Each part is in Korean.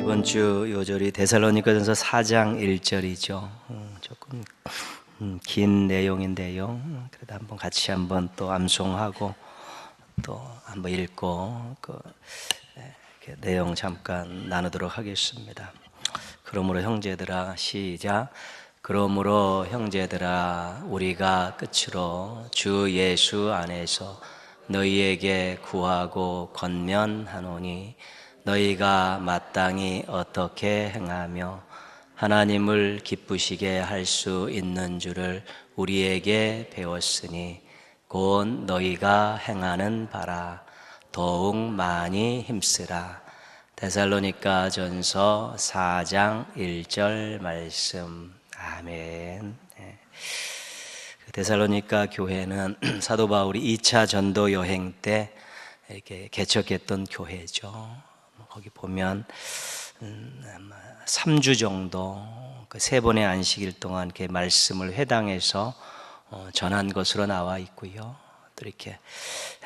이번 주 요절이 데살로니가전서 4장 1절이죠. 조금 긴 내용인데요. 그래도 한번 같이 한번 또 암송하고 또 한번 읽고 내용 잠깐 나누도록 하겠습니다. 그러므로 형제들아, 시작. 그러므로 형제들아, 우리가 끝으로 주 예수 안에서 너희에게 구하고 권면하노니 너희가 마땅히 어떻게 행하며 하나님을 기쁘시게 할 수 있는 줄을 우리에게 배웠으니 곧 너희가 행하는 바라 더욱 많이 힘쓰라. 데살로니가 전서 4장 1절 말씀. 아멘. 데살로니가 교회는 사도 바울이 2차 전도 여행 때 이렇게 개척했던 교회죠. 거기 보면 3주 정도 그 3번의 안식일 동안 이렇게 말씀을 회당에서 전한 것으로 나와 있고요. 또 이렇게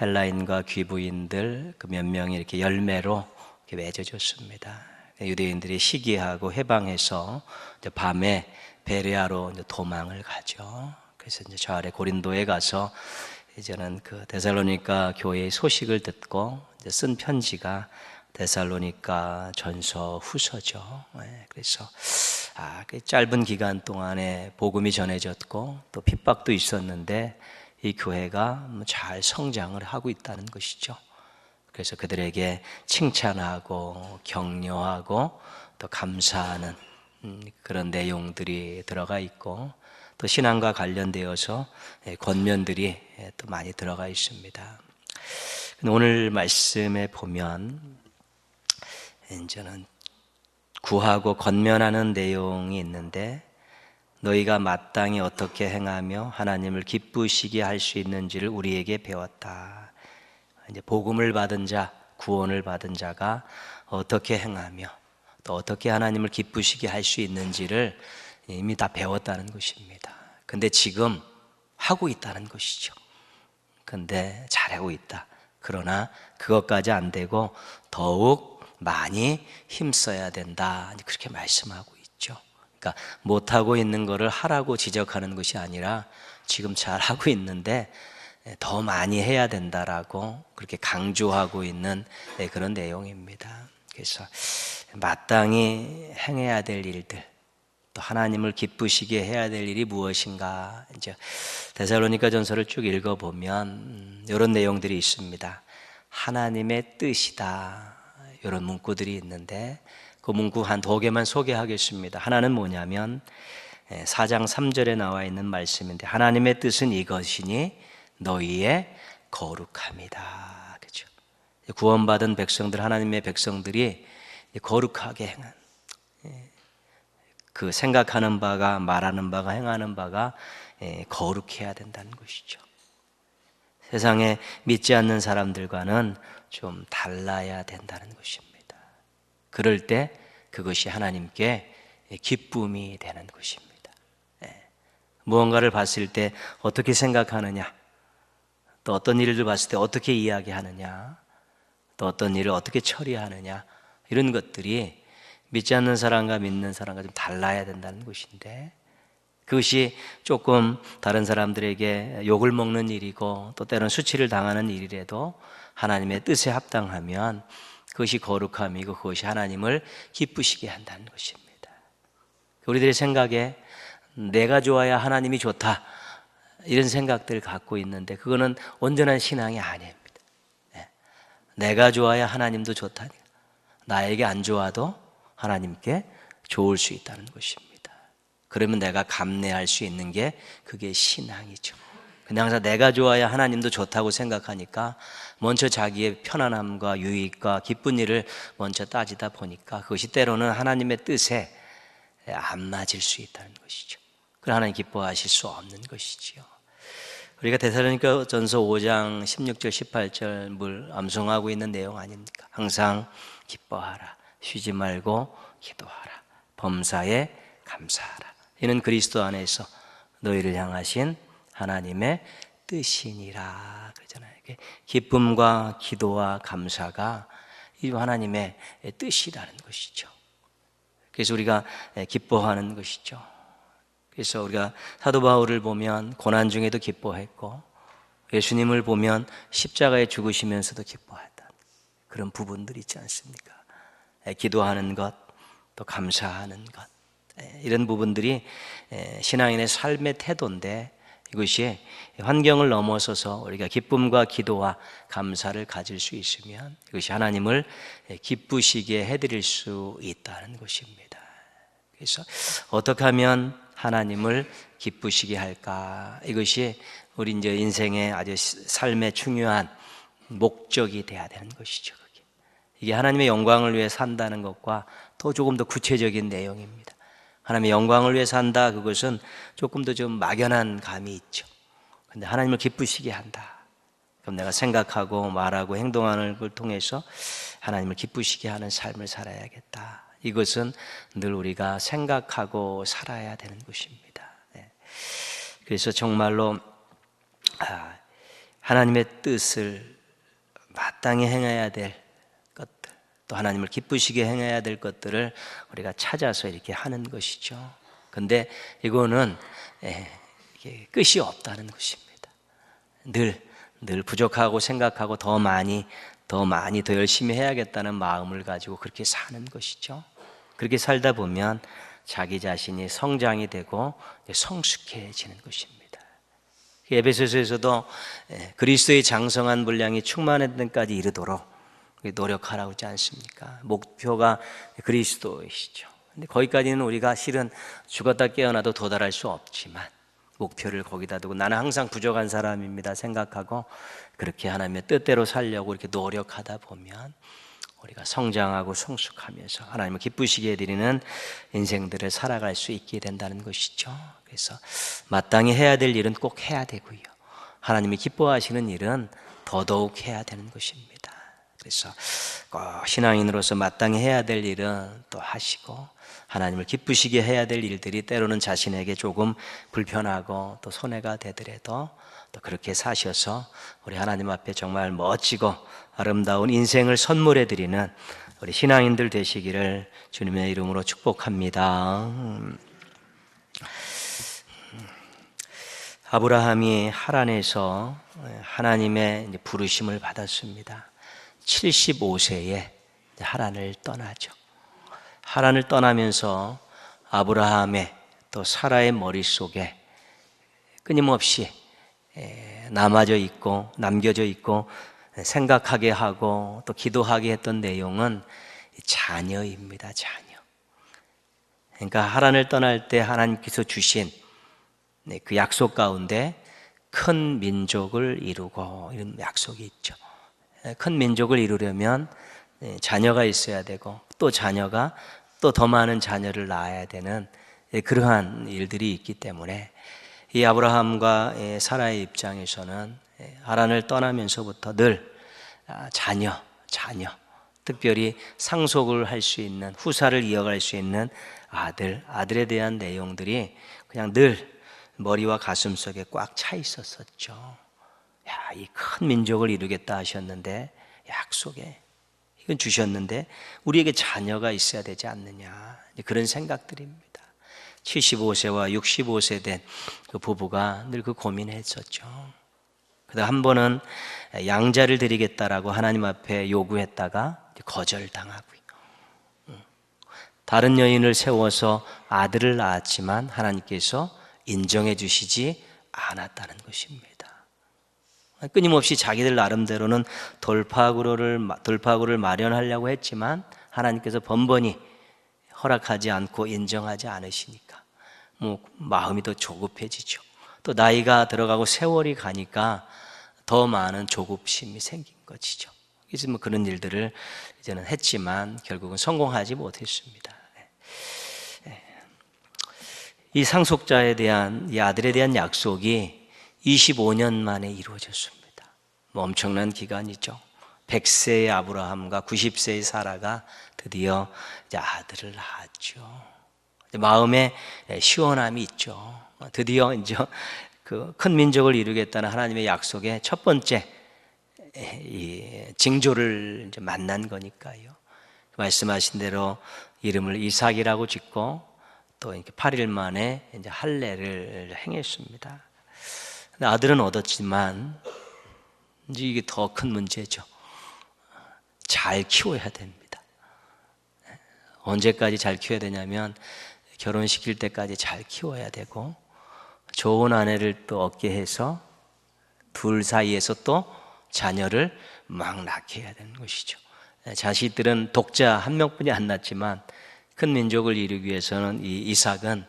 헬라인과 귀부인들 그 몇 명이 이렇게 열매로 이렇게 맺어졌습니다. 유대인들이 시기하고 해방해서 이제 밤에 베레아로 이제 도망을 가죠. 그래서 이제 저 아래 고린도에 가서 이제는 그 데살로니가 교회의 소식을 듣고 이제 쓴 편지가 데살로니가 전서 후서죠. 그래서 그 짧은 기간 동안에 복음이 전해졌고 또 핍박도 있었는데 이 교회가 잘 성장을 하고 있다는 것이죠. 그래서 그들에게 칭찬하고 격려하고 또 감사하는 그런 내용들이 들어가 있고 또 신앙과 관련되어서 권면들이 또 많이 들어가 있습니다. 오늘 말씀에 보면 이제는 구하고 권면하는 내용이 있는데 너희가 마땅히 어떻게 행하며 하나님을 기쁘시게 할 수 있는지를 우리에게 배웠다. 이제 복음을 받은 자, 구원을 받은 자가 어떻게 행하며 또 어떻게 하나님을 기쁘시게 할 수 있는지를 이미 다 배웠다는 것입니다. 근데 지금 하고 있다는 것이죠. 근데 잘하고 있다. 그러나 그것까지 안 되고 더욱 많이 힘써야 된다. 그렇게 말씀하고 있죠. 그러니까 못하고 있는 거를 하라고 지적하는 것이 아니라 지금 잘하고 있는데 더 많이 해야 된다라고 그렇게 강조하고 있는 그런 내용입니다. 그래서 마땅히 행해야 될 일들, 또 하나님을 기쁘시게 해야 될 일이 무엇인가? 이제 데살로니가 전서를 쭉 읽어보면 이런 내용들이 있습니다. 하나님의 뜻이다. 이런 문구들이 있는데 그 문구 한 2개만 소개하겠습니다. 하나는 뭐냐면 4장 3절에 나와 있는 말씀인데 하나님의 뜻은 이것이니 너희의 거룩함이다. 그렇죠? 구원받은 백성들, 하나님의 백성들이 거룩하게 행한 그 생각하는 바가, 말하는 바가, 행하는 바가 거룩해야 된다는 것이죠. 세상에 믿지 않는 사람들과는 좀 달라야 된다는 것입니다. 그럴 때 그것이 하나님께 기쁨이 되는 것입니다. 무언가를 봤을 때 어떻게 생각하느냐, 또 어떤 일을 봤을 때 어떻게 이야기하느냐, 또 어떤 일을 어떻게 처리하느냐, 이런 것들이 믿지 않는 사람과 믿는 사람과 좀 달라야 된다는 것인데 그것이 조금 다른 사람들에게 욕을 먹는 일이고 또 때로는 수치를 당하는 일이라도 하나님의 뜻에 합당하면 그것이 거룩함이고 그것이 하나님을 기쁘시게 한다는 것입니다. 우리들의 생각에 내가 좋아야 하나님이 좋다 이런 생각들을 갖고 있는데 그거는 온전한 신앙이 아닙니다. 내가 좋아야 하나님도 좋다니까. 나에게 안 좋아도 하나님께 좋을 수 있다는 것입니다. 그러면 내가 감내할 수 있는 게 그게 신앙이죠. 근데 항상 내가 좋아야 하나님도 좋다고 생각하니까 먼저 자기의 편안함과 유익과 기쁜 일을 먼저 따지다 보니까 그것이 때로는 하나님의 뜻에 안 맞을 수 있다는 것이죠. 그럼 하나님 기뻐하실 수 없는 것이지요. 우리가 데살로니가 전서 5장 16절 18절 물 암송하고 있는 내용 아닙니까? 항상 기뻐하라, 쉬지 말고 기도하라, 범사에 감사하라. 이는 그리스도 안에서 너희를 향하신 하나님의 뜻이니라 그러잖아요. 기쁨과 기도와 감사가 이 하나님의 뜻이라는 것이죠. 그래서 우리가 기뻐하는 것이죠. 그래서 우리가 사도 바울을 보면 고난 중에도 기뻐했고, 예수님을 보면 십자가에 죽으시면서도 기뻐했다. 그런 부분들이 있지 않습니까? 기도하는 것, 또 감사하는 것, 이런 부분들이 신앙인의 삶의 태도인데, 이것이 환경을 넘어서서 우리가 기쁨과 기도와 감사를 가질 수 있으면 이것이 하나님을 기쁘시게 해드릴 수 있다는 것입니다. 그래서 어떻게 하면 하나님을 기쁘시게 할까? 이것이 우리 이제 인생의 아주 삶의 중요한 목적이 돼야 되는 것이죠. 이게 하나님의 영광을 위해 산다는 것과 또 조금 더 구체적인 내용입니다. 하나님의 영광을 위해 산다, 그것은 조금 더 좀 막연한 감이 있죠. 근데 하나님을 기쁘시게 한다, 그럼 내가 생각하고 말하고 행동하는 걸 통해서 하나님을 기쁘시게 하는 삶을 살아야겠다. 이것은 늘 우리가 생각하고 살아야 되는 것입니다. 그래서 정말로 하나님의 뜻을 마땅히 행해야 될 것들, 또 하나님을 기쁘시게 행해야 될 것들을 우리가 찾아서 이렇게 하는 것이죠. 근데 이거는 이게 끝이 없다는 것입니다. 늘 부족하고 생각하고 더 많이 더 열심히 해야겠다는 마음을 가지고 그렇게 사는 것이죠. 그렇게 살다 보면 자기 자신이 성장이 되고 성숙해지는 것입니다. 에베소서에서도 그리스도의 장성한 분량이 충만한 데까지 이르도록 노력하라고 하지 않습니까? 목표가 그리스도이시죠. 근데 거기까지는 우리가 실은 죽었다 깨어나도 도달할 수 없지만 목표를 거기다 두고 나는 항상 부족한 사람입니다 생각하고 그렇게 하나님의 뜻대로 살려고 이렇게 노력하다 보면 우리가 성장하고 성숙하면서 하나님을 기쁘시게 해드리는 인생들을 살아갈 수 있게 된다는 것이죠. 그래서 마땅히 해야 될 일은 꼭 해야 되고요, 하나님이 기뻐하시는 일은 더더욱 해야 되는 것입니다. 그래서 꼭 신앙인으로서 마땅히 해야 될 일은 또 하시고, 하나님을 기쁘시게 해야 될 일들이 때로는 자신에게 조금 불편하고 또 손해가 되더라도 또 그렇게 사셔서 우리 하나님 앞에 정말 멋지고 아름다운 인생을 선물해 드리는 우리 신앙인들 되시기를 주님의 이름으로 축복합니다. 아브라함이 하란에서 하나님의 부르심을 받았습니다. 75세에 하란을 떠나죠. 하란을 떠나면서 아브라함의 또 사라의 머릿속에 끊임없이 남겨져 있고 생각하게 하고 또 기도하게 했던 내용은 자녀입니다. 자녀. 그러니까 하란을 떠날 때 하나님께서 주신 그 약속 가운데 큰 민족을 이루고, 이런 약속이 있죠. 큰 민족을 이루려면 자녀가 있어야 되고, 또 자녀가 또 더 많은 자녀를 낳아야 되는 그러한 일들이 있기 때문에 이 아브라함과 사라의 입장에서는 하란을 떠나면서부터 늘 자녀, 특별히 상속을 할 수 있는, 후사를 이어갈 수 있는 아들에 대한 내용들이 그냥 늘 머리와 가슴 속에 꽉 차 있었었죠. 이 큰 민족을 이루겠다 하셨는데, 약속에 이건 주셨는데 우리에게 자녀가 있어야 되지 않느냐, 그런 생각들입니다. 75세와 65세 된 그 부부가 늘 그 고민했었죠. 그다음 한 번은 양자를 드리겠다라고 하나님 앞에 요구했다가 거절당하고요, 다른 여인을 세워서 아들을 낳았지만 하나님께서 인정해 주시지 않았다는 것입니다. 끊임없이 자기들 나름대로는 돌파구를 마련하려고 했지만 하나님께서 번번이 허락하지 않고 인정하지 않으시니까 마음이 더 조급해지죠. 또 나이가 들어가고 세월이 가니까 더 많은 조급심이 생긴 것이죠. 그래서 그런 일들을 이제는 했지만 결국은 성공하지 못했습니다. 이 상속자에 대한, 이 아들에 대한 약속이 25년 만에 이루어졌습니다. 엄청난 기간이죠. 100세의 아브라함과 90세의 사라가 드디어 이제 아들을 낳았죠. 마음에 시원함이 있죠. 드디어 이제 그 큰 민족을 이루겠다는 하나님의 약속의 첫 번째 이 징조를 이제 만난 거니까요. 말씀하신 대로 이름을 이삭이라고 짓고 또 이렇게 8일 만에 이제 할례를 행했습니다. 아들은 얻었지만 이제 이게 더 큰 문제죠. 잘 키워야 됩니다. 언제까지 잘 키워야 되냐면 결혼시킬 때까지 잘 키워야 되고 좋은 아내를 또 얻게 해서 둘 사이에서 또 자녀를 막 낳게 해야 되는 것이죠. 자식들은 독자 한 명뿐이 안 낳지만 큰 민족을 이루기 위해서는 이 이삭은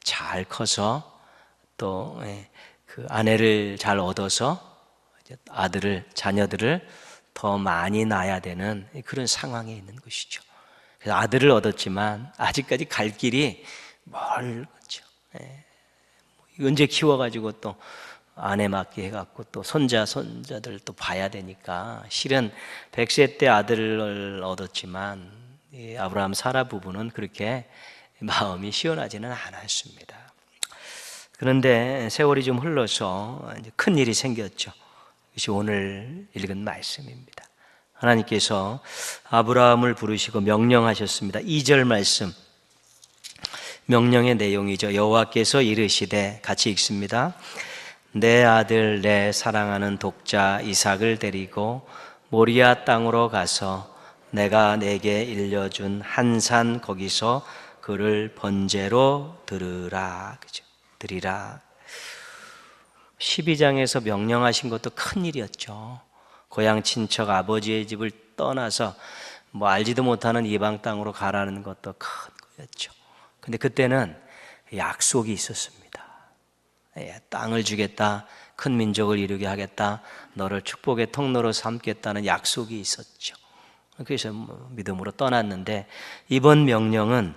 잘 커서 또 그 아내를 잘 얻어서 아들을 자녀들을 더 많이 낳아야 되는 그런 상황에 있는 것이죠. 그래서 아들을 얻었지만 아직까지 갈 길이 멀죠. 언제 키워가지고 또 아내 맡게 해갖고 또 손자들 또 봐야 되니까 실은 100세 때 아들을 얻었지만 이 아브라함 사라 부부는 그렇게 마음이 시원하지는 않았습니다. 그런데 세월이 좀 흘러서 이제 큰 일이 생겼죠. 이것이 오늘 읽은 말씀입니다. 하나님께서 아브라함을 부르시고 명령하셨습니다. 2절 말씀, 명령의 내용이죠. 여호와께서 이르시되, 같이 읽습니다. 내 아들 내 사랑하는 독자 이삭을 데리고 모리아 땅으로 가서 내가 내게 일려준 한 산 거기서 그를 번제로 드리라. 그죠? 드리라. 12장에서 명령하신 것도 큰 일이었죠. 고향 친척 아버지의 집을 떠나서 뭐 알지도 못하는 이방 땅으로 가라는 것도 큰 거였죠. 근데 그때는 약속이 있었습니다. 땅을 주겠다, 큰 민족을 이루게 하겠다, 너를 축복의 통로로 삼겠다는 약속이 있었죠. 그래서 믿음으로 떠났는데 이번 명령은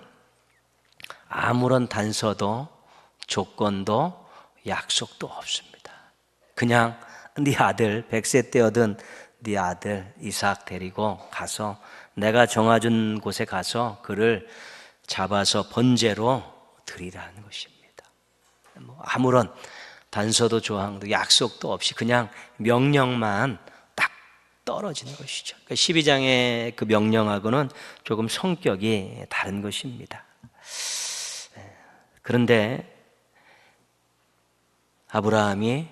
아무런 단서도 조건도 약속도 없습니다. 그냥 네 아들 100세 때 얻은 네 아들 이삭 데리고 가서 내가 정해준 곳에 가서 그를 잡아서 번제로 드리라는 것입니다. 아무런 단서도 조항도 약속도 없이 그냥 명령만 딱 떨어지는 것이죠. 12장의 그 명령하고는 조금 성격이 다른 것입니다. 그런데 아브라함이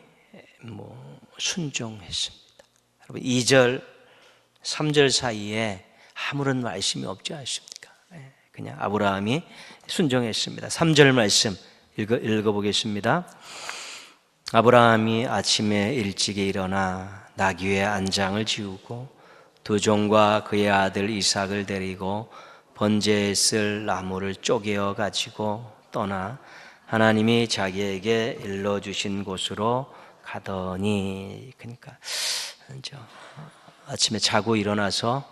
순종했습니다. 여러분 2절, 3절 사이에 아무런 말씀이 없지 않습니까? 그냥 아브라함이 순종했습니다. 3절 말씀 읽어보겠습니다. 아브라함이 아침에 일찍이 일어나 나귀의 안장을 지우고 두 종과 그의 아들 이삭을 데리고 번제에 쓸 나무를 쪼개어 가지고 떠나 하나님이 자기에게 일러주신 곳으로 가더니, 그러니까 아침에 자고 일어나서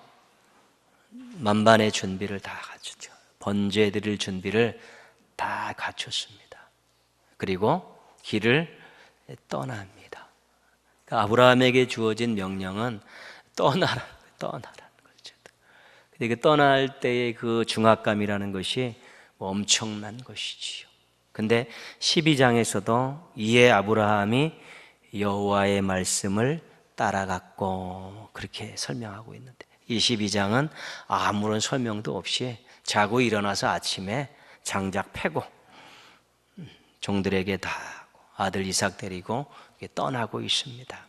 만반의 준비를 다 갖췄죠. 번제 드릴 준비를 다 갖췄습니다. 그리고 길을 떠납니다. 그러니까 아브라함에게 주어진 명령은 떠나라는 거죠. 근데 그 떠날 때의 그 중압감이라는 것이 엄청난 것이지요. 근데 12장에서도 이에 아브라함이 여호와의 말씀을 따라갔고 그렇게 설명하고 있는데 이 12장은 아무런 설명도 없이 자고 일어나서 아침에 장작 패고 종들에게 다 아들 이삭 데리고 떠나고 있습니다.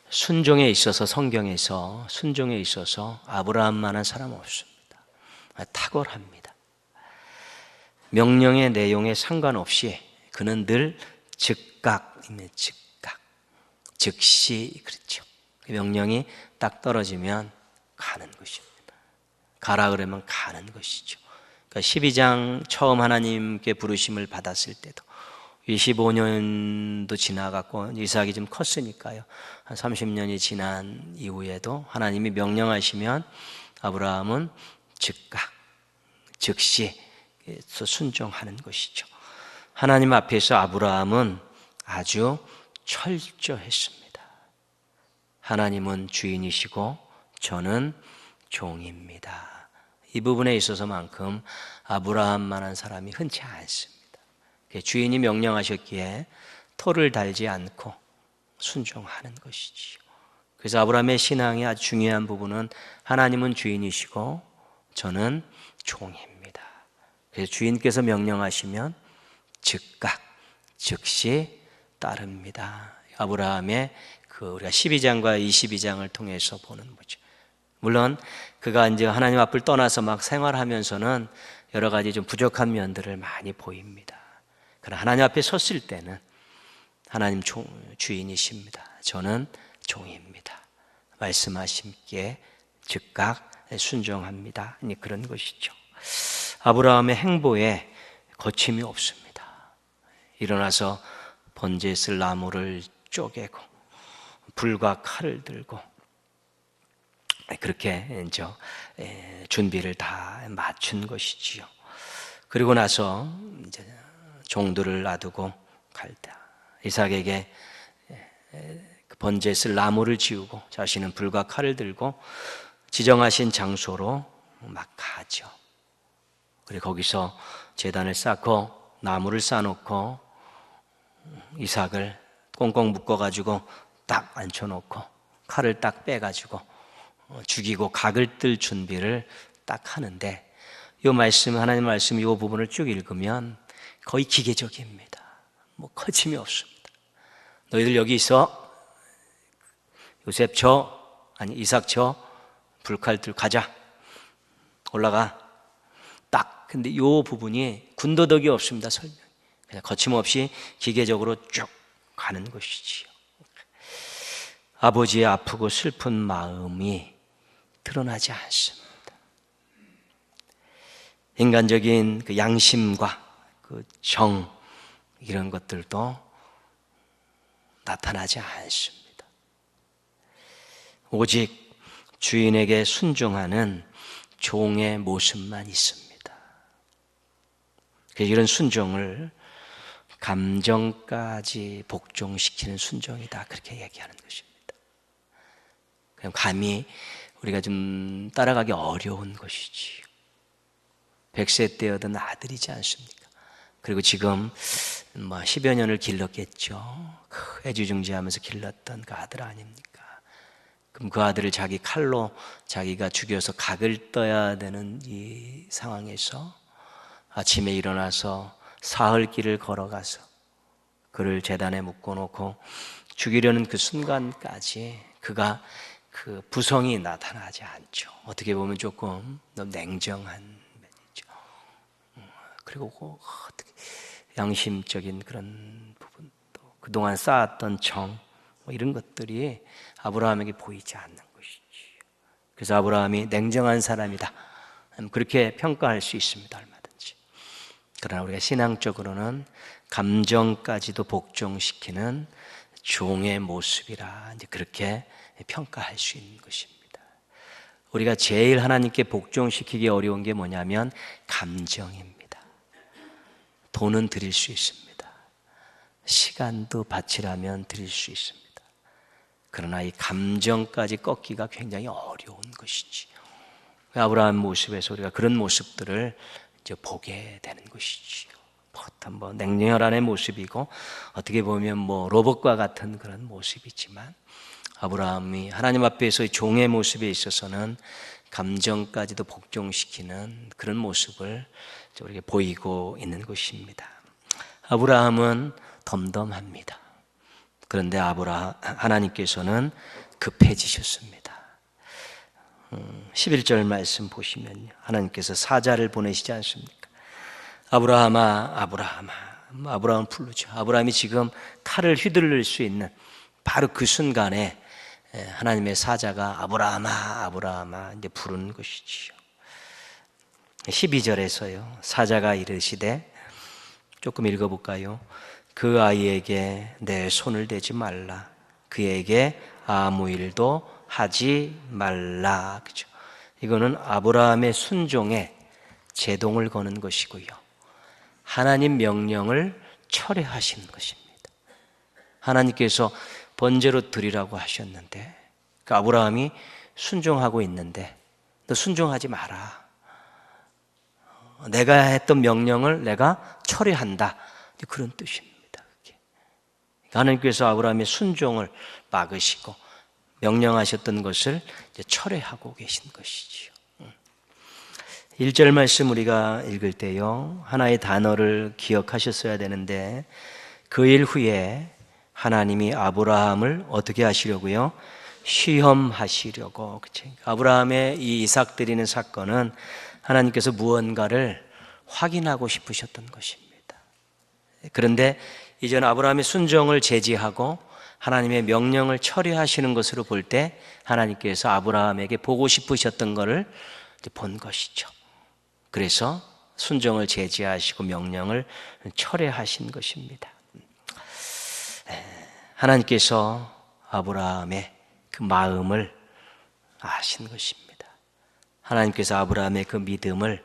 순종에 있어서 성경에서 순종에 있어서 아브라함만한 사람 없습니다. 탁월합니다. 명령의 내용에 상관없이 그는 늘 즉시 그렇죠. 명령이 딱 떨어지면 가는 것입니다. 가라 그러면 가는 것이죠. 그러니까 12장 처음 하나님께 부르심을 받았을 때도 25년도 지나갔고 이삭이 좀 컸으니까요. 한 30년이 지난 이후에도 하나님이 명령하시면 아브라함은 즉시 순종하는 것이죠. 하나님 앞에서 아브라함은 아주 철저했습니다. 하나님은 주인이시고 저는 종입니다. 이 부분에 있어서만큼 아브라함만한 사람이 흔치 않습니다. 주인이 명령하셨기에 토를 달지 않고 순종하는 것이지요. 그래서 아브라함의 신앙의 아주 중요한 부분은 하나님은 주인이시고 저는 종입니다. 그래서 주인께서 명령하시면 즉각 즉시 따릅니다. 아브라함의 우리가 12장과 22장을 통해서 보는 거죠. 물론 그가 이제 하나님 앞을 떠나서 막 생활하면서는 여러 가지 좀 부족한 면들을 많이 보입니다. 그러나 하나님 앞에 섰을 때는 하나님 주인이십니다. 저는 종입니다. 말씀하심께 즉각 순종합니다. 그런 것이죠. 아브라함의 행보에 거침이 없습니다. 일어나서 번제에 쓸 나무를 쪼개고 불과 칼을 들고 그렇게 준비를 다 맞춘 것이지요. 그리고 나서 이제 종들을 놔두고 갈 때 이삭에게 번제에 쓸 나무를 지우고 자신은 불과 칼을 들고 지정하신 장소로 막 가죠. 그리고 거기서 제단을 쌓고 나무를 쌓아놓고 이삭을 꽁꽁 묶어가지고 딱 앉혀놓고 칼을 딱 빼가지고 죽이고 각을 뜰 준비를 딱 하는데, 이 말씀, 하나님 말씀 이 부분을 쭉 읽으면 거의 기계적입니다. 뭐 거침이 없습니다. 너희들 여기 있어. 요셉 이삭 불칼 들고 가자. 올라가. 딱. 근데 이 부분이 군더더기 없습니다. 설명. 그냥 거침없이 기계적으로 쭉 가는 것이지요. 아버지의 아프고 슬픈 마음이 드러나지 않습니다. 인간적인 그 양심과 그 정, 이런 것들도 나타나지 않습니다. 오직 주인에게 순종하는 종의 모습만 있습니다. 이런 순종을 감정까지 복종시키는 순종이다, 그렇게 얘기하는 것입니다. 그럼 감히 우리가 좀 따라가기 어려운 것이지. 100세 때여든 아들이지 않습니까? 그리고 지금 10여 년을 길렀겠죠. 애지중지하면서 길렀던 그 아들 아닙니까? 그럼 그 아들을 자기 칼로 자기가 죽여서 각을 떠야 되는 이 상황에서 아침에 일어나서 사흘길을 걸어가서 그를 제단에 묶어놓고 죽이려는 그 순간까지 그가 그 부성이 나타나지 않죠. 어떻게 보면 조금 너무 냉정한 면이죠. 그리고 양심적인 그런 부분도 그동안 쌓았던 정, 이런 것들이 아브라함에게 보이지 않는 것이지. 그래서 아브라함이 냉정한 사람이다, 그렇게 평가할 수 있습니다, 얼마든지. 그러나 우리가 신앙적으로는 감정까지도 복종시키는 종의 모습이라 이제 그렇게 평가할 수 있는 것입니다. 우리가 제일 하나님께 복종시키기 어려운 게 뭐냐면 감정입니다. 돈은 드릴 수 있습니다. 시간도 바치라면 드릴 수 있습니다. 그러나 이 감정까지 꺾기가 굉장히 어려운 것이지. 아브라함 모습에서 우리가 그런 모습들을 이제 보게 되는 것이지요. 뭐 냉혈한의 모습이고 어떻게 보면 로봇과 같은 그런 모습이지만, 아브라함이 하나님 앞에서의 종의 모습에 있어서는 감정까지도 복종시키는 그런 모습을 우리가 보이고 있는 것입니다. 아브라함은 덤덤합니다. 그런데 하나님께서는 급해지셨습니다. 11절 말씀 보시면요, 하나님께서 사자를 보내시지 않습니까? 아브라함아, 아브라함아. 아브라함 부르죠. 아브라함이 지금 칼을 휘둘릴 수 있는 바로 그 순간에 하나님의 사자가 아브라함아, 아브라함아 이제 부르는 것이지요. 12절에서요, 사자가 이르시되, 조금 읽어볼까요? 그 아이에게 내 손을 대지 말라. 그에게 아무 일도 하지 말라. 그죠? 이거는 아브라함의 순종에 제동을 거는 것이고요, 하나님 명령을 철회하시는 것입니다. 하나님께서 번제로 드리라고 하셨는데 그 아브라함이 순종하고 있는데, 너 순종하지 마라. 내가 했던 명령을 내가 철회한다, 그런 뜻입니다. 하나님께서 아브라함의 순종을 막으시고 명령하셨던 것을 이제 철회하고 계신 것이지요. 1절 말씀 우리가 읽을 때요, 하나의 단어를 기억하셨어야 되는데, 그 일 후에 하나님이 아브라함을 어떻게 하시려고요? 시험하시려고. 그치? 아브라함의 이 이삭 드리는 사건은 하나님께서 무언가를 확인하고 싶으셨던 것입니다. 그런데 이제는 아브라함의 순종을 제지하고 하나님의 명령을 처리하시는 것으로 볼 때 하나님께서 아브라함에게 보고 싶으셨던 것을 본 것이죠. 그래서 순종을 제지하시고 명령을 철회하신 것입니다. 하나님께서 아브라함의 그 마음을 아신 것입니다. 하나님께서 아브라함의 그 믿음을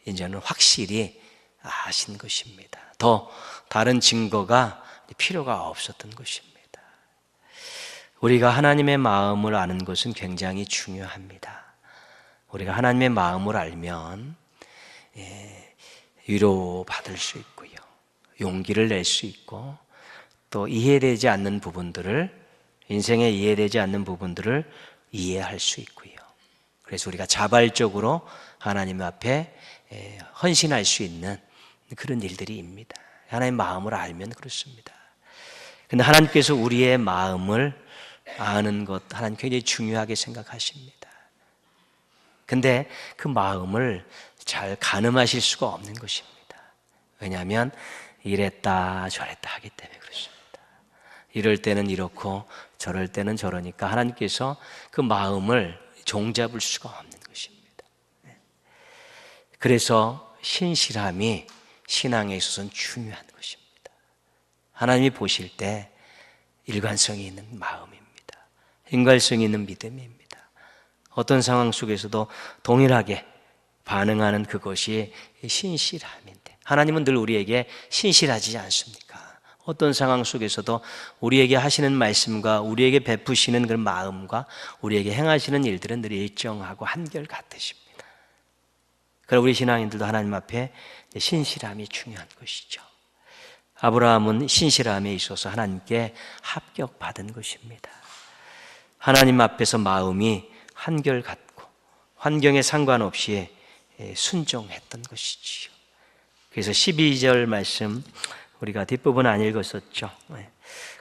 이제는 확실히 아신 것입니다. 더 다른 증거가 필요가 없었던 것입니다. 우리가 하나님의 마음을 아는 것은 굉장히 중요합니다. 우리가 하나님의 마음을 알면 위로받을 수 있고요, 용기를 낼 수 있고, 또 이해되지 않는 부분들을, 인생에 이해되지 않는 부분들을 이해할 수 있고요. 그래서 우리가 자발적으로 하나님 앞에 헌신할 수 있는 그런 일들이입니다. 하나님의 마음을 알면 그렇습니다. 그런데 하나님께서 우리의 마음을 아는 것, 하나님 굉장히 중요하게 생각하십니다. 근데 그 마음을 잘 가늠하실 수가 없는 것입니다. 왜냐하면 이랬다 저랬다 하기 때문에 그렇습니다. 이럴 때는 이렇고 저럴 때는 저러니까 하나님께서 그 마음을 종잡을 수가 없는 것입니다. 그래서 신실함이 신앙에 있어서는 중요한 것입니다. 하나님이 보실 때 일관성이 있는 마음입니다. 인갈성이 있는 믿음입니다. 어떤 상황 속에서도 동일하게 반응하는 그것이 신실함인데, 하나님은 늘 우리에게 신실하지 않습니까? 어떤 상황 속에서도 우리에게 하시는 말씀과 우리에게 베푸시는 그런 마음과 우리에게 행하시는 일들은 늘 일정하고 한결같으십니다. 그럼 우리 신앙인들도 하나님 앞에 신실함이 중요한 것이죠. 아브라함은 신실함에 있어서 하나님께 합격받은 것입니다. 하나님 앞에서 마음이 한결같고 환경에 상관없이 순종했던 것이지요. 그래서 12절 말씀 우리가 뒷부분 안 읽었었죠.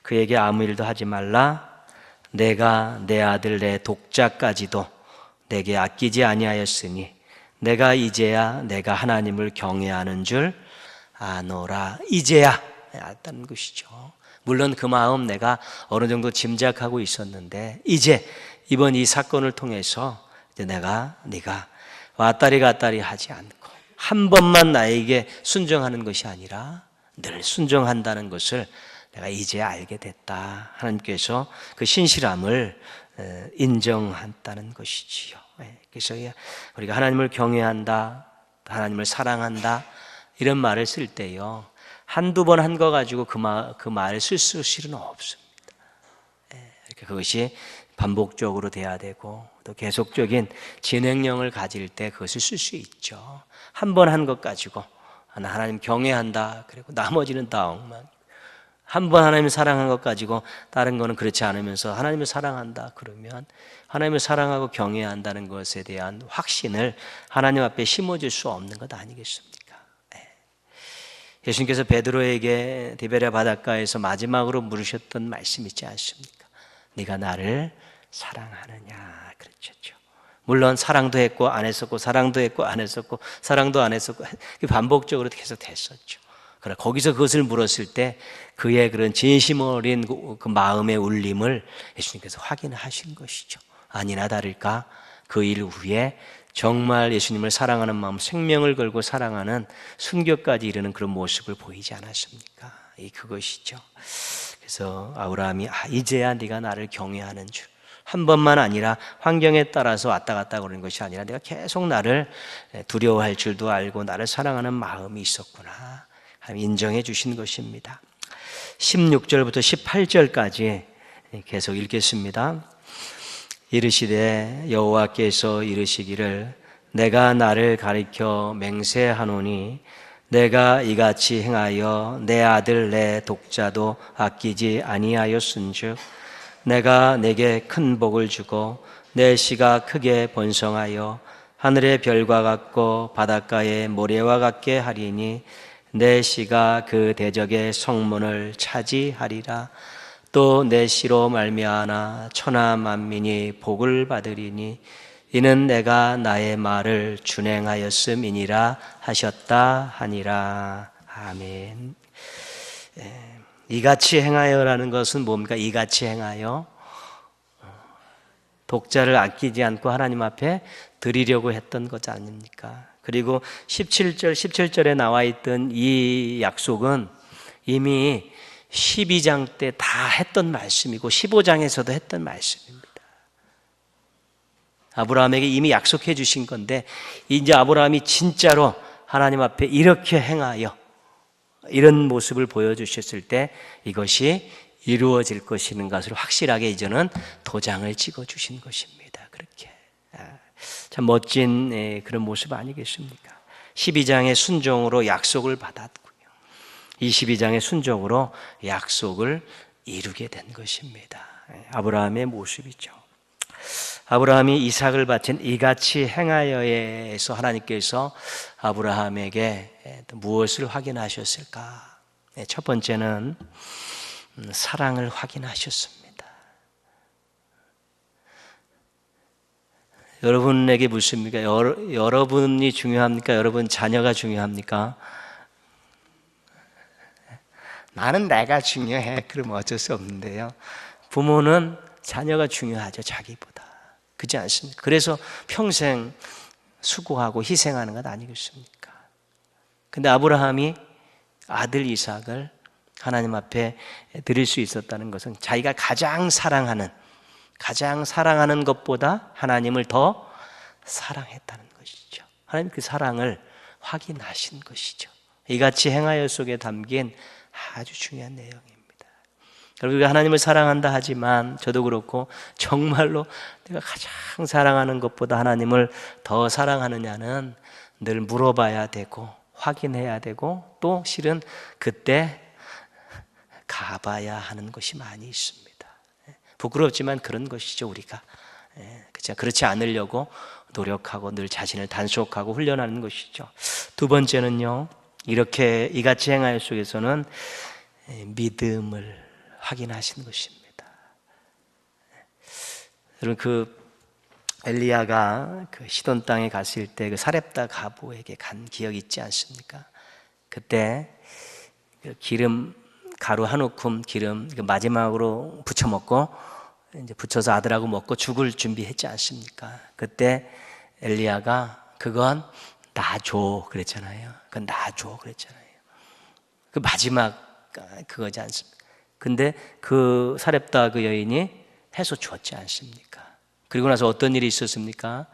그에게 아무 일도 하지 말라. 내가 내 아들 내 독자까지도 내게 아끼지 아니하였으니 내가 이제야 내가 하나님을 경외하는 줄 아노라. 이제야 알았다는 것이죠. 물론 그 마음 내가 어느 정도 짐작하고 있었는데, 이제 이번 이 사건을 통해서 이제 네가 왔다리 갔다리 하지 않고 한 번만 나에게 순종하는 것이 아니라 늘 순종한다는 것을 내가 이제 알게 됐다. 하나님께서 그 신실함을 인정한다는 것이지요. 그래서 우리가 하나님을 경외한다, 하나님을 사랑한다, 이런 말을 쓸 때요, 한두 번 한 거 가지고 그 말을 쓸 수는 없습니다. 그것이 반복적으로 돼야 되고 또 계속적인 진행력을 가질 때 그것을 쓸 수 있죠. 한 번 한 것 가지고 하나님 경외한다, 그리고 나머지는 다 엉망. 한 번 하나님을 사랑한 것 가지고 다른 거는 그렇지 않으면서 하나님을 사랑한다 그러면 하나님을 사랑하고 경외한다는 것에 대한 확신을 하나님 앞에 심어줄 수 없는 것 아니겠습니까? 예수님께서 베드로에게 디베랴 바닷가에서 마지막으로 물으셨던 말씀 있지 않습니까? 네가 나를 사랑하느냐 그랬죠. 물론 사랑도 했고 안 했었고, 사랑도 했고 안 했었고, 사랑도 안 했었고, 반복적으로 계속 됐었죠. 그러나 거기서 그것을 물었을 때 그의 그런 진심 어린 그 마음의 울림을 예수님께서 확인하신 것이죠. 아니나 다를까 그 일 후에 정말 예수님을 사랑하는 마음, 생명을 걸고 사랑하는 순교까지 이르는 그런 모습을 보이지 않았습니까? 그것이죠. 그래서 아브라함이 이제야 네가 나를 경외하는 줄, 한 번만 아니라 환경에 따라서 왔다 갔다 그러는 것이 아니라 내가 계속 나를 두려워할 줄도 알고 나를 사랑하는 마음이 있었구나 인정해 주신 것입니다. 16절부터 18절까지 계속 읽겠습니다. 이르시되 여호와께서 이르시기를 내가 나를 가리켜 맹세하노니 내가 이같이 행하여 내 아들 내 독자도 아끼지 아니하였은즉 내가 내게 큰 복을 주고 내 씨가 크게 번성하여 하늘의 별과 같고 바닷가의 모래와 같게 하리니 내 씨가 그 대적의 성문을 차지하리라. 또 내 씨로 말미암아 천하 만민이 복을 받으리니 이는 내가 나의 말을 준행하였음이니라 하셨다 하니라. 아멘. 이같이 행하여라는 것은 뭡니까? 이같이 행하여 독자를 아끼지 않고 하나님 앞에 드리려고 했던 것 아닙니까? 그리고 17절에 나와 있던 이 약속은 이미 12장 때 다 했던 말씀이고 15장에서도 했던 말씀입니다. 아브라함에게 이미 약속해 주신 건데 이제 아브라함이 진짜로 하나님 앞에 이렇게 행하여 이런 모습을 보여주셨을 때 이것이 이루어질 것이는 것을 확실하게 이제는 도장을 찍어주신 것입니다. 그렇게 참 멋진 그런 모습 아니겠습니까? 12장의 순종으로 약속을 받았고요, 22장의 순종으로 약속을 이루게 된 것입니다. 아브라함의 모습이죠. 아브라함이 이삭을 바친 이같이 행하여에서 하나님께서 아브라함에게 무엇을 확인하셨을까? 첫 번째는 사랑을 확인하셨습니다. 여러분에게 묻습니까? 여러분이 중요합니까? 여러분 자녀가 중요합니까? 나는 내가 중요해. 그러면 어쩔 수 없는데요. 부모는 자녀가 중요하죠. 자기보다. 그렇지 않습니까? 그래서 평생 수고하고 희생하는 것 아니겠습니까? 근데 아브라함이 아들 이삭을 하나님 앞에 드릴 수 있었다는 것은 자기가 가장 사랑하는 것보다 하나님을 더 사랑했다는 것이죠. 하나님 그 사랑을 확인하신 것이죠. 이같이 행하여 속에 담긴 아주 중요한 내용입니다. 우리가 하나님을 사랑한다 하지만 저도 그렇고 정말로 내가 가장 사랑하는 것보다 하나님을 더 사랑하느냐는 늘 물어봐야 되고 확인해야 되고 또 실은 그때 가봐야 하는 것이 많이 있습니다. 부끄럽지만 그런 것이죠. 우리가 그렇지 않으려고 노력하고 늘 자신을 단속하고 훈련하는 것이죠. 두 번째는요, 이렇게 이같이 행하여 속에서는 믿음을 확인하신 것입니다. 여러분 그 엘리야가 그 시돈 땅에 갔을 때 그 사렙다 가부에게 간 기억이 있지 않습니까? 그때 그 기름 가루 한 움큼 기름 마지막으로 부쳐 먹고 이제 부쳐서 아들하고 먹고 죽을 준비했지 않습니까? 그때 엘리야가 그건 놔줘 그랬잖아요. 그건 놔줘 그랬잖아요. 그 마지막 그거지 않습니까? 근데 그 사렙다 그 여인이 해서 주었지 않습니까? 그리고 나서 어떤 일이 있었습니까?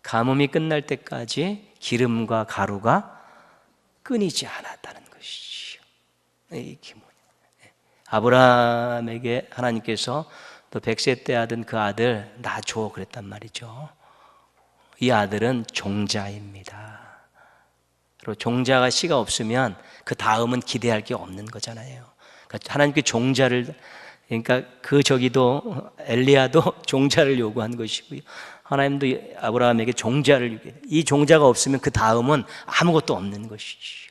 가뭄이 끝날 때까지 기름과 가루가 끊이지 않았다는 것이죠. 이게 뭐냐? 아브라함에게 하나님께서 또 100세 때 하던 그 아들 놔줘 그랬단 말이죠. 이 아들은 종자입니다. 그리고 종자가 씨가 없으면 그 다음은 기대할 게 없는 거잖아요. 그러니까 하나님께 종자를, 그러니까 그 저기도 엘리야도 종자를 요구한 것이고요, 하나님도 아브라함에게 종자를 요구해요. 이 종자가 없으면 그 다음은 아무것도 없는 것이지요.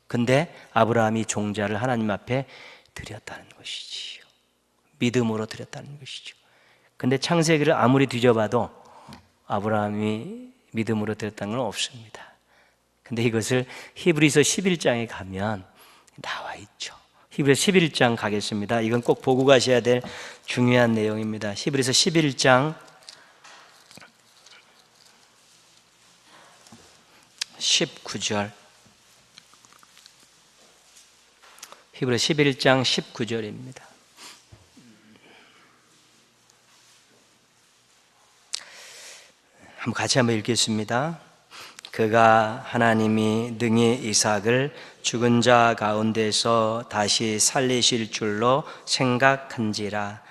근데 아브라함이 종자를 하나님 앞에 드렸다는 것이지요. 믿음으로 드렸다는 것이죠. 근데 창세기를 아무리 뒤져봐도 아브라함이 믿음으로 드렸다는 건 없습니다. 근데 이것을 히브리서 11장에 가면 나와 있죠. 히브리서 11장 가겠습니다. 이건 꼭 보고 가셔야 될 중요한 내용입니다. 히브리서 11장 19절. 히브리서 11장 19절입니다. 같이 한번 읽겠습니다. 그가 하나님이 능히 이삭을 죽은 자 가운데서 다시 살리실 줄로 생각한지라.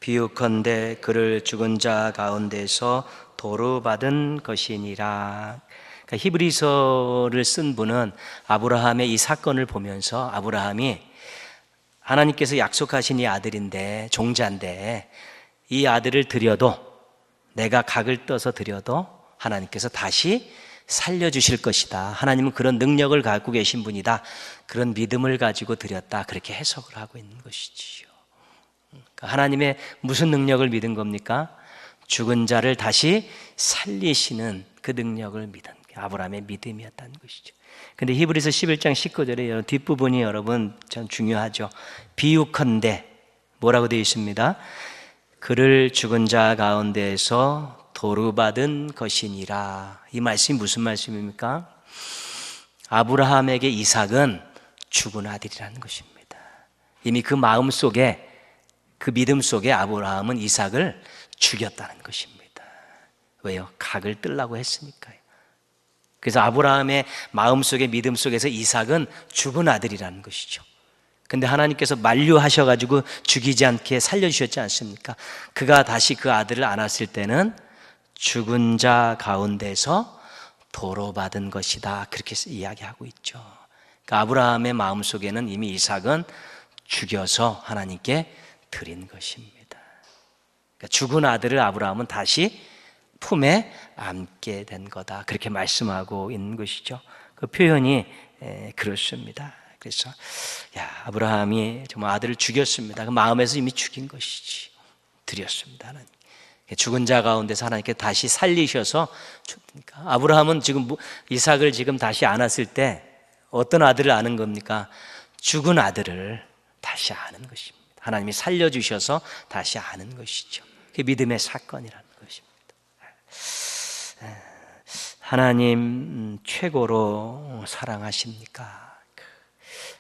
비유컨대 그를 죽은 자 가운데서 도루받은 것이니라. 그러니까 히브리서를 쓴 분은 아브라함의 이 사건을 보면서 아브라함이 하나님께서 약속하신 이 아들인데, 종자인데, 이 아들을 드려도, 내가 각을 떠서 드려도 하나님께서 다시 살려주실 것이다. 하나님은 그런 능력을 갖고 계신 분이다. 그런 믿음을 가지고 드렸다. 그렇게 해석을 하고 있는 것이지요. 그러니까 하나님의 무슨 능력을 믿은 겁니까? 죽은 자를 다시 살리시는 그 능력을 믿은 게 아브라함의 믿음이었다는 것이죠. 근데 히브리서 11장 19절에 뒷부분이 여러분 참 중요하죠. 비유컨대 뭐라고 되어 있습니다. 그를 죽은 자 가운데에서 도루받은 것이니라. 이 말씀이 무슨 말씀입니까? 아브라함에게 이삭은 죽은 아들이라는 것입니다. 이미 그 마음 속에, 그 믿음 속에 아브라함은 이삭을 죽였다는 것입니다. 왜요? 각을 뜰라고 했으니까요. 그래서 아브라함의 마음 속에, 믿음 속에서 이삭은 죽은 아들이라는 것이죠. 근데 하나님께서 만류하셔가지고 죽이지 않게 살려주셨지 않습니까? 그가 다시 그 아들을 안았을 때는 죽은 자 가운데서 도로받은 것이다. 그렇게 이야기하고 있죠. 그러니까 아브라함의 마음속에는 이미 이삭은 죽여서 하나님께 드린 것입니다. 그러니까 죽은 아들을 아브라함은 다시 품에 안게 된 거다. 그렇게 말씀하고 있는 것이죠. 그 표현이 그렇습니다. 그래서 아브라함이 정말 아들을 죽였습니다. 그 마음에서 이미 죽인 것이지. 드렸습니다. 하나님. 죽은 자 가운데서 하나님께 다시 살리셔서 죽으니까. 아브라함은 지금 이삭을 지금 다시 안았을 때 어떤 아들을 아는 겁니까? 죽은 아들을 다시 아는 것입니다. 하나님이 살려주셔서 다시 아는 것이죠. 그게 믿음의 사건이라는 것입니다. 하나님 최고로 사랑하십니까?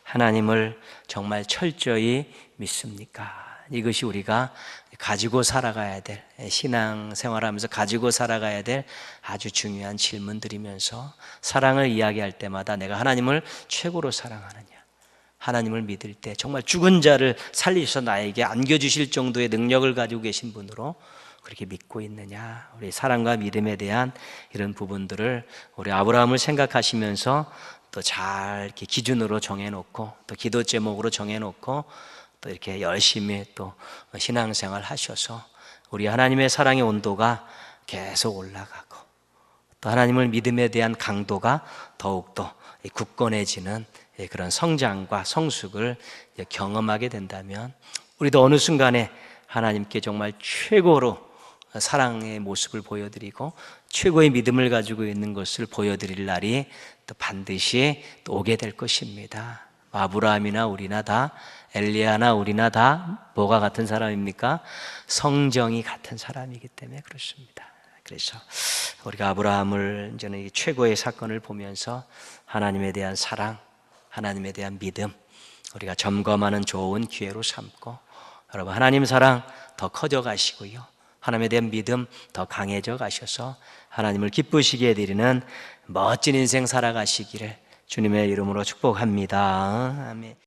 하나님을 정말 철저히 믿습니까? 이것이 우리가 가지고 살아가야 될, 신앙생활하면서 가지고 살아가야 될 아주 중요한 질문들이면서 사랑을 이야기할 때마다 내가 하나님을 최고로 사랑하느냐, 하나님을 믿을 때 정말 죽은 자를 살리셔서 나에게 안겨주실 정도의 능력을 가지고 계신 분으로 그렇게 믿고 있느냐. 우리 사랑과 믿음에 대한 이런 부분들을 우리 아브라함을 생각하시면서 또 잘 이렇게 기준으로 정해놓고 또 기도 제목으로 정해놓고 또 이렇게 열심히 또 신앙생활 하셔서 우리 하나님의 사랑의 온도가 계속 올라가고 또 하나님을 믿음에 대한 강도가 더욱더 굳건해지는 그런 성장과 성숙을 경험하게 된다면 우리도 어느 순간에 하나님께 정말 최고로 사랑의 모습을 보여드리고 최고의 믿음을 가지고 있는 것을 보여드릴 날이 또 반드시 또 오게 될 것입니다. 아브라함이나 우리나 다, 엘리야나 우리나 다 뭐가 같은 사람입니까? 성정이 같은 사람이기 때문에 그렇습니다. 그래서 우리가 아브라함을 이제는 최고의 사건을 보면서 하나님에 대한 사랑, 하나님에 대한 믿음 우리가 점검하는 좋은 기회로 삼고 여러분 하나님 사랑 더 커져 가시고요. 하나님에 대한 믿음 더 강해져 가셔서 하나님을 기쁘시게 해드리는 멋진 인생 살아가시기를 주님의 이름으로 축복합니다. 아멘.